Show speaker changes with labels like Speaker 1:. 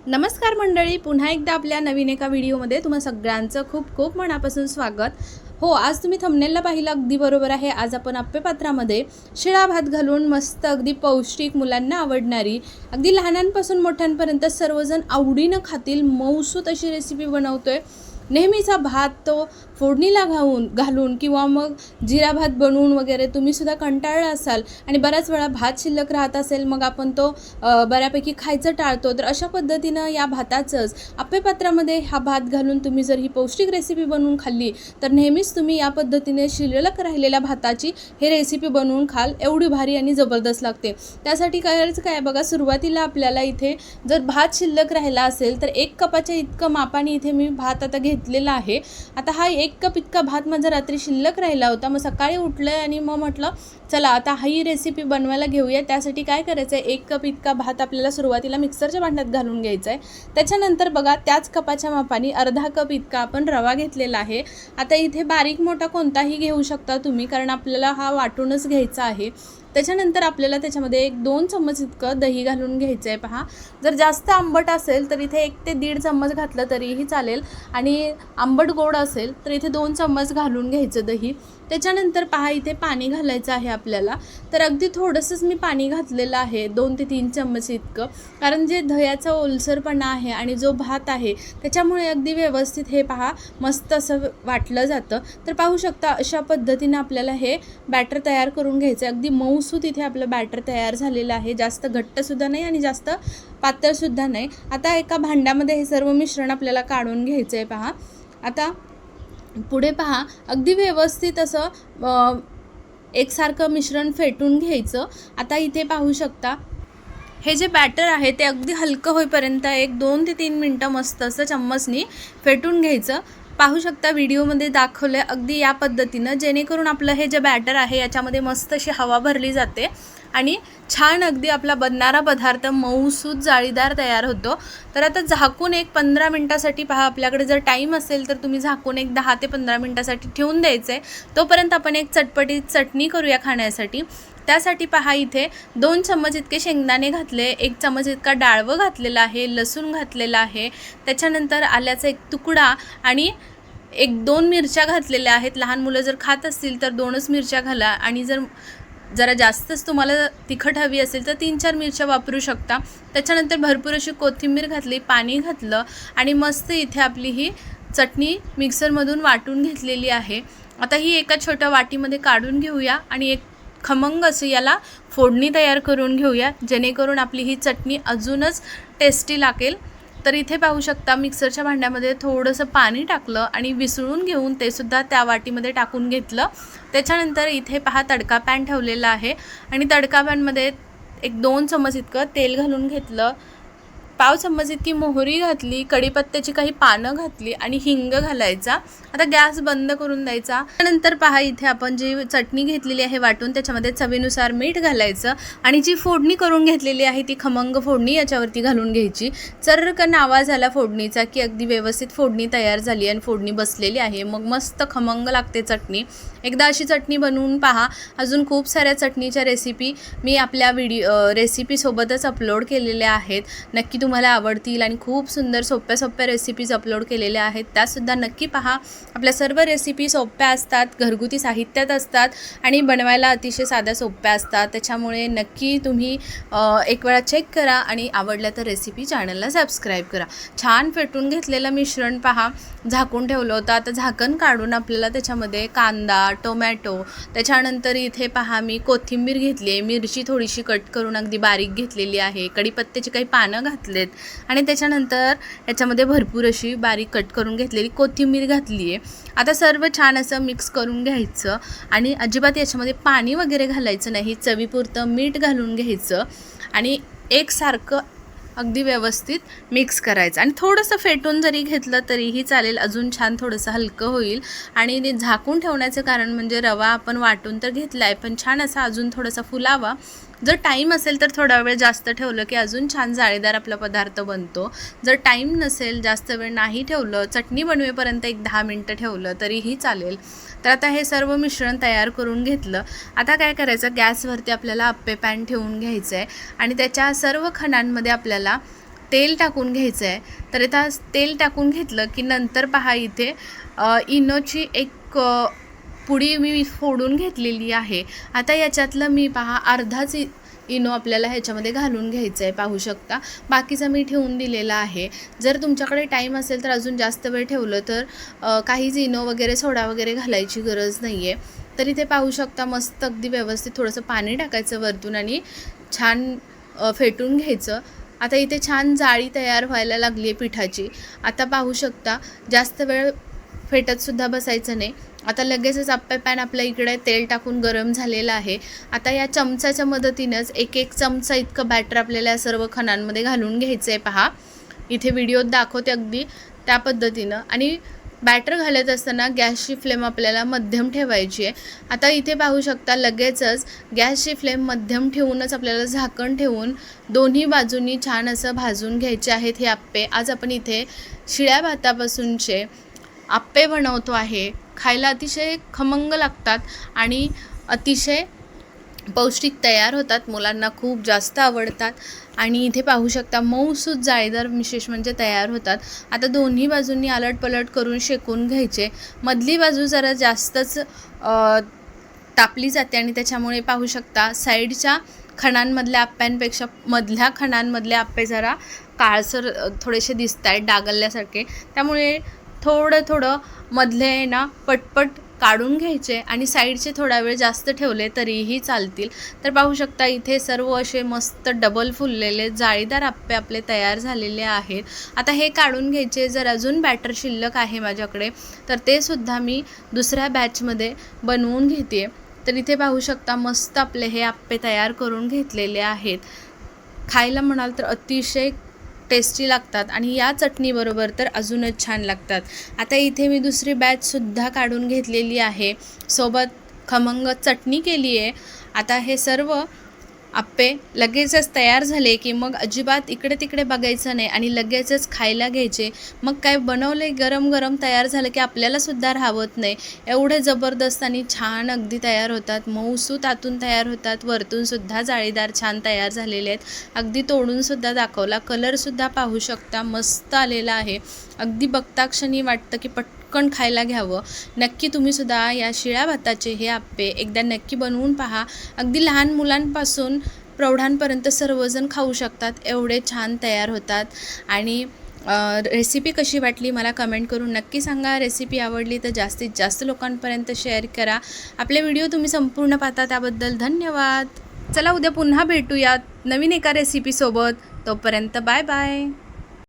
Speaker 1: नमस्कार मंडळी, पुन्हा एकदा आपल्या नवीन एका व्हिडिओमध्ये तुम्हा सगळ्यांचं खूप खूप मनापासून स्वागत. हो, आज तुम्ही थंबनेलला पाहिलं अगदी बरोबर आहे. आज आपण आप्पेपात्रामध्ये शिळा भात घालून मस्त अगदी पौष्टिक, मुलांना आवडणारी, अगदी लहानांपासून मोठ्यांपर्यंत सर्वजण आवडीनं खातील मऊसूत अशी रेसिपी बनवतोय. नेहमीचा भात तो फोडणीला घालून किंवा मग जिरा भात बनवून वगैरे तुम्हीसुद्धा कंटाळला असाल आणि बऱ्याच वेळा भात शिल्लक राहत असेल, मग आपण तो बऱ्यापैकी खायचं टाळतो. तर अशा पद्धतीनं या भाताचंच आप्पेपात्रामध्ये हा भात घालून तुम्ही जर ही पौष्टिक रेसिपी बनवून खाल्ली तर नेहमीच तुम्ही या पद्धतीने शिल्लक राहिलेल्या भाताची हे रेसिपी बनवून खाल. एवढी भारी आणि जबरदस्त लागते. त्यासाठी करायचं काय बघा, सुरुवातीला आपल्याला इथे जर भात शिल्लक राहिला असेल तर 1 कपाच्या इतकं मापाने इथे मी भात आता घेतलेला आहे. आता हा 1 कप इतका भात माझा रात्री शिल्लक राहिला होता. मग सकाळी उठलं आणि मग म्हटलं चला आता ही रेसिपी बनवायला घेऊया. त्यासाठी काय करायचं आहे, 1 कप इतका भात आपल्याला सुरुवातीला मिक्सरच्या भांड्यात घालून घ्यायचा आहे. त्याच्यानंतर बघा त्याच कपाच्या मापाने अर्धा कप इतका आपण रवा घेतलेला आहे. आता इथे बारीक मोठा कोणताही घेऊ शकता तुम्ही, कारण आपल्याला हा वाटूनच घ्यायचा आहे. त्याच्यानंतर आपल्याला त्याच्यामध्ये 1-2 चम्मच इतकं दही घालून घ्यायचं आहे. पहा, जर जास्त आंबट असेल तर इथे 1 ते 1.5 चम्मच घातलं तरीही चालेल, आणि आंबट गोड असेल तर इथे 2 चम्मच घालून घ्यायचं दही. त्याच्यानंतर पहा इथे पाणी घालायचं आहे आपल्याला. तर अगदी थोडंसंच मी पाणी घातलेलं आहे, 2 ते 3 चम्मच इतकं, कारण जे दह्याचा ओलसरपणा आहे आणि जो भात आहे त्याच्यामुळे अगदी व्यवस्थित हे पहा मस्त असं वाटलं जातं. तर पाहू शकता अशा पद्धतीनं आपल्याला हे बॅटर तयार करून घ्यायचं आहे. अगदी मऊसूत इथे आपलं बॅटर तयार झालेलं आहे. जास्त घट्टसुद्धा नाही आणि जास्त पातळसुद्धा नाही. आता एका भांड्यामध्ये हे सर्व मिश्रण आपल्याला काढून घ्यायचं आहे. पहा, आता पुढे पहा अगदी व्यवस्थित असं एकसारखं मिश्रण फेटून घ्यायचं. आता इथे पाहू शकता हे जे बॅटर आहे ते अगदी हलकं होईपर्यंत 1-2 ते 3 मिनटं मस्त असं चम्मचनी फेटून घ्यायचं. पाहू शकता व्हिडिओमध्ये दाखवलं आहे अगदी या पद्धतीनं, जेणेकरून आपलं हे जे बॅटर आहे याच्यामध्ये मस्त अशी हवा भरली जाते आणि छान अगदी आपला बनणारा पदार्थ मऊसूत जाळीदार तयार होतो. तर आता झाकून 15 मिनटासाठी पहा, आपल्याकडे जर टाईम असेल तर तुम्ही झाकून 10 ते 15 मिनटासाठी ठेवून द्यायचं आहे. तोपर्यंत आपण एक चटपटीत चटणी करूया खाण्यासाठी. त्यासाठी पहा इथे 2 चम्मच इतके शेंगदाणे घातले, 1 चम्मच इतका डाळवं घातलेला आहे, लसूण घातलेला आहे, त्याच्यानंतर आल्याचा 1 तुकडा आणि 1-2 मिरच्या घातलेल्या आहेत. लहान मुलं जर खात असतील तर 2च मिरच्या घाला, आणि जरा जास्तच तुम्हाला तिखट हवी असेल तर 3-4 मिरच्या वापरू शकता. त्याच्यानंतर भरपूर अशी कोथिंबीर घातली, पाणी घातलं आणि मस्त इथे आपली ही चटणी मिक्सरमधून वाटून घेतलेली आहे. आता ही एका छोट्या वाटीमध्ये काढून घेऊया आणि एक खमंग असं याला फोडणी तयार करून घेऊया, जेणेकरून आपली ही चटणी अजूनच टेस्टी लागेल. तर इथे पाहू शकता मिक्सरच्या भांड्यामध्ये थोडंसं पाणी टाकलं आणि विसळून घेऊन ते सुद्धा त्या वाटीमध्ये टाकून घेतलं. त्याच्यानंतर इथे पहा तडका पॅन ठेवलेला आहे आणि तडका पॅनमध्ये 1-2 चम्मच इतकं तेल घालून घेतलं, 1/2 चम्मच इतकी मोहरी घातली, कढीपत्त्याची काही पानं घातली आणि हिंग घालायचा. आता गॅस बंद करून द्यायचा. त्यानंतर पहा इथे आपण जी चटणी घेतलेली आहे वाटून त्याच्यामध्ये चवीनुसार मीठ घालायचं आणि जी फोडणी करून घेतलेली आहे ती खमंग फोडणी याच्यावरती घालून घ्यायची. चर्रकन आवाज आला फोडणीचा की अगदी व्यवस्थित फोडणी तयार झाली आणि फोडणी बसलेली आहे. मग मस्त खमंग लागते चटणी. एकदा अशी चटणी बनवून पहा. अजून खूप साऱ्या चटणीच्या रेसिपी मी आपल्या रेसिपीसोबतच अपलोड केलेल्या आहेत. नक्की तुम्हाला आवडतील आणि खूप सुंदर सोप्या रेसिपीज अपलोड केलेल्या आहेत, त्यासुद्धा नक्की पहा. आपल्या सर्व रेसिपी सोप्या असतात, घरगुती साहित्यात असतात आणि बनवायला अतिशय साध्या सोप्या असतात. त्याच्यामुळे नक्की तुम्ही एक वेळा चेक करा आणि आवडल्या तर रेसिपी चॅनलला सबस्क्राईब करा. छान फेटून घेतलेलं मिश्रण पहा झाकून ठेवलं होतं. आता झाकण काढून आपल्याला त्याच्यामध्ये कांदा, टोमॅटो, त्याच्यानंतर इथे पहा मी कोथिंबीर घेतली आहे, मिरची थोडीशी कट करून अगदी बारीक घेतलेली आहे, कढीपत्त्याची काही पानं घातलेत आणि त्याच्यानंतर याच्यामध्ये भरपूर अशी बारीक कट करून घेतलेली कोथिंबीर घातली आहे. आता सर्व छान असं मिक्स करून घ्यायचं आणि अजिबात याच्यामध्ये पाणी वगैरे घालायचं नाही. चवीपुरतं मीठ घालून घ्यायचं आणि एकसारखं अगदी व्यवस्थित मिक्स करायचं आणि थोडंसं फेटून जरी घेतलं तरीही चालेल, अजून छान थोडंसं हलकं होईल. आणि ते झाकून ठेवण्याचं कारण म्हणजे रवा आपण वाटून तर घेतला आहे, पण छान असा अजून थोडासा फुलावा. जर टाईम असेल तर थोडा वेळ जास्त ठेवलं की अजून छान जाळीदार आपला पदार्थ बनतो. जर टाईम नसेल, जास्त वेळ नाही ठेवलं, चटणी बनवेपर्यंत 10 मिनटं ठेवलं तरीही चालेल. तर आता हे सर्व मिश्रण तयार करून घेतलं. आता काय करायचं, गॅसवरती आपल्याला आप्पे पॅन ठेवून घ्यायचं आहे आणि त्याच्या सर्व खणांमध्ये आपल्याला तेल टाकून घ्यायचं आहे. तर आता तेल टाकून घेतलं की नंतर पहा इथे इनोची एक पुडी मी फोडून घेतलेली आहे. आता याच्यातलं मी पहा अर्धाच इनो आपल्याला ह्याच्यामध्ये घालून घ्यायचं आहे, पाहू शकता. बाकीचा मी ठेवून दिलेला आहे. जर तुमच्याकडे टाईम असेल तर अजून जास्त वेळ ठेवलं तर काहीच इनो वगैरे सोडा वगैरे घालायची गरज नाही आहे. तर इथे पाहू शकता मस्त अगदी व्यवस्थित थोडंसं पाणी टाकायचं वरतून आणि छान फेटून घ्यायचं. आता इथे छान जाळी तयार व्हायला लागली आहे पिठाची. आता पाहू शकता जास्त वेळ फेटतसुद्धा बसायचं नाही. आता लगेचच आप्पे पॅन आपल्या इकडे तेल टाकून गरम झालेलं आहे. आता या चमच्याच्या मदतीनंच एक चमचा इतकं बॅटर आपल्याला या सर्व खणांमध्ये घालून घ्यायचं आहे. पहा इथे व्हिडिओत दाखवते अगदी त्या पद्धतीनं. आणि बॅटर घालत असताना गॅसची फ्लेम आपल्याला मध्यम ठेवायची आहे. आता इथे पाहू शकता लगेचच गॅसची फ्लेम मध्यम ठेवूनच आपल्याला झाकण ठेवून दोन्ही बाजूंनी छान असं भाजून घ्यायचे आहेत हे आप्पे. आज आपण इथे शिळ्या भातापासूनचे आप्पे बनवतो आहे. खायला अतिशय खमंग लागतात आणि अतिशय पौष्टिक तयार होतात. मुलांना खूप जास्त आवडतात आणि इथे पाहू शकता मऊसूत जाळीदार विशेष म्हणजे तयार होतात. आता दोन्ही बाजूंनी आलटपलट करून शेकून घ्यायचे. मधली बाजू जरा जास्तच तापली जाते आणि त्याच्यामुळे पाहू शकता साईडच्या खणांमधल्या आप्प्यांपेक्षा मधल्या खणांमधले आप्पे जरा काळसर थोडेसे दिसत आहेत, डागल्यासारखे. त्यामुळे थोडं मधले ना पटपट काढून घ्यायचे आणि साईडचे थोडा वेळ जास्त ठेवले तरीही चालतील. तर पाहू शकता इथे सर्व असे मस्त डबल फुललेले जाळीदार आप्पे आपले तयार झालेले आहेत. आता हे काढून घ्यायचे. जर अजून बॅटर शिल्लक आहे माझ्याकडे तर ते सुद्धा मी दुसऱ्या बॅचमध्ये बनवून घेते. तर इथे पाहू शकता मस्त आपले हे आप्पे तयार करून घेतलेले आहेत. खायला म्हणाल तर अतिशय टेस्टी लागतात आणि या चटणीबरोबर तर अजूनच छान लागतात. आता इथे मी दुसरी बॅचसुद्धा काढून घेतलेली आहे. सोबत खमंग चटणी केली आहे. आता हे सर्व आप्पे लगेचच तयार झाले की मग अजिबात इकडे तिकडे बघायचं नाही आणि लगेचच खायला घ्यायचे. मग काय बनवले गरम गरम तयार झालं की आपल्यालासुद्धा राहवत नाही. एवढे जबरदस्त आणि छान अगदी तयार होतात. मऊसूत आतून तयार होतात, वरतूनसुद्धा जाळीदार छान तयार झालेले आहेत. अगदी तोडूनसुद्धा दाखवला. कलरसुद्धा पाहू शकता मस्त आलेला आहे. अगदी बघता क्षणी वाटतं की पटकन खायला घ्यावं. नक्की तुम्हीसुद्धा या शिळ्या भाताचे हे आप्पे एकदा नक्की बनवून पहा. अगदी लहान मुलांपासून प्रौढांपर्यंत सर्वजण खाऊ शकतात, एवढे छान तयार होतात. आणि रेसिपी कशी वाटली मला कमेंट करून नक्की सांगा. रेसिपी आवडली तर जास्तीत जास्त लोकांपर्यंत शेअर करा. आपले व्हिडिओ तुम्ही संपूर्ण पाहता त्याबद्दल धन्यवाद. चला उद्या पुन्हा भेटूयात नवीन एका रेसिपीसोबत. तोपर्यंत बाय बाय.